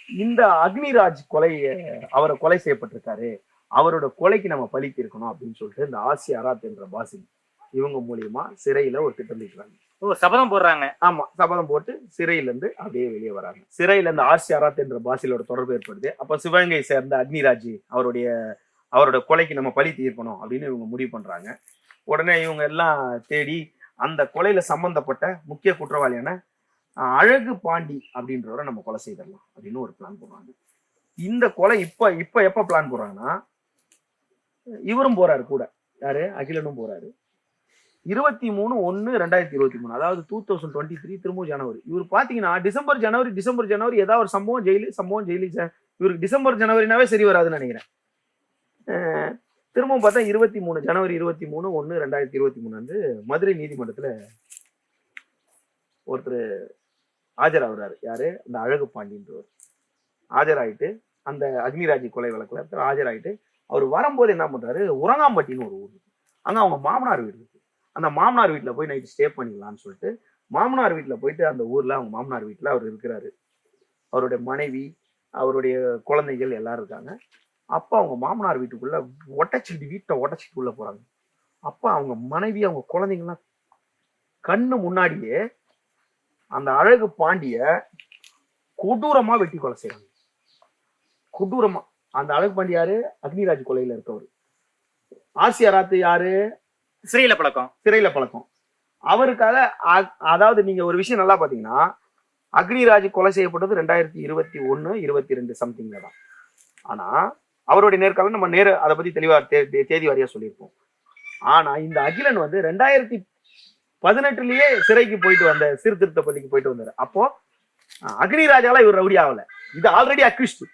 இந்த அக்னிராஜ் அவரை கொலை செய்யப்பட்டிருக்காரு, அவரோட கொலைக்கு நம்ம பழி தீர்க்கணும் அப்படின்னு சொல்லிட்டு இந்த ஆசி அராத் என்ற பாசில் இவங்க மூலியமா சிறையில ஒரு திட்டம் தீட்டுறாங்க. சபதம் போடுறாங்க. ஆமா, சபதம் போட்டு சிறையில இருந்து அப்படியே வெளியே வராங்க. சிறையில இருந்து ஆசி அராத் என்ற பாசிலோட தொடர்பு ஏற்படுது. அப்ப சிவகங்கை சேர்ந்த அக்னிராஜ் அவரோட கொலைக்கு நம்ம பழி தீர்க்கணும் அப்படின்னு இவங்க முடிவு பண்றாங்க. உடனே இவங்க எல்லாம் தேடி அந்த கொலையில சம்பந்தப்பட்ட முக்கிய குற்றவாளியான அழகு பாண்டி அப்படின்றவரை நம்ம கொலை செய்திடலாம் அப்படின்னு ஒரு பிளான் போடுறாங்க. இந்த கொலை இப்ப எப்ப பிளான் போடுறாங்கன்னா, இவரும் போறாரு கூட, யாரு, அகிலனும் போறாரு. 23/1/2023, அதாவது 2023 திரும்ப ஜனவரி. இவர் பாத்தீங்கன்னா டிசம்பர் ஜனவரி ஏதாவது ஒரு சம்பவம் ஜெயிலு. இவருக்கு டிசம்பர் ஜனவரினாவே சரி வராதுன்னு நினைக்கிறேன். திரும்பவும் பார்த்தா ஜனவரி 23/1/2023 வந்து மதுரை நீதிமன்றத்துல ஒருத்தர் ஆஜராகிறாரு. யாரு, அந்த அழகு பாண்டின்றவர் ஆஜராயிட்டு அந்த அக்னிராஜ் கொலை வழக்குல ஆஜராயிட்டு அவர் வரும்போது என்ன பண்றாரு, உரங்காம்பட்டின்னு ஒரு ஊர், அங்க அவங்க மாமனார் வீடு இருக்கு. அந்த மாமனார் வீட்டுல போய் நைட்டு ஸ்டே பண்ணிக்கலாம்னு சொல்லிட்டு மாமனார் வீட்டுல போயிட்டு அந்த ஊர்ல அவங்க மாமனார் வீட்டுல அவர் இருக்கிறாரு. அவருடைய மனைவி, அவருடைய குழந்தைகள் எல்லாரும் இருக்காங்க. அப்ப அவங்க மாமனார் வீட்டுக்குள்ள வீட்டை உடச்சிட்டு உள்ள போறாங்க. அப்ப அவங்க மனைவி, அவங்க குழந்தைங்கலாம் கண்ணு முன்னாடியே அந்த அழகு பாண்டிய கொடூரமா வெட்டி கொலை செய்யறாங்க. கொடூரமா. அந்த அழகு பாண்டி யாரு, அக்னிராஜ் கொலையில இருக்கவர். ஆசி அராத் யாரு, சிறையில பழக்கம். அவருக்காக அதாவது நீங்க ஒரு விஷயம் நல்லா பாத்தீங்கன்னா, அக்னிராஜ் கொலை செய்யப்பட்டது 2021-22 சம்திங்ல தான். ஆனா அவருடைய நேர்காலம் நம்ம அதை பத்தி தெளிவா தேதி வாரியா சொல்லியிருப்போம். ஆனா இந்த அகிலன் வந்து 2018லயே சிறைக்கு போயிட்டு வந்த, சீர்திருத்த பள்ளிக்கு போயிட்டு வந்தாரு. அப்போ அக்னிராஜால இவர் ரவுடி ஆகல, இது ஆல்ரெடி அக்யூஸ்ட்.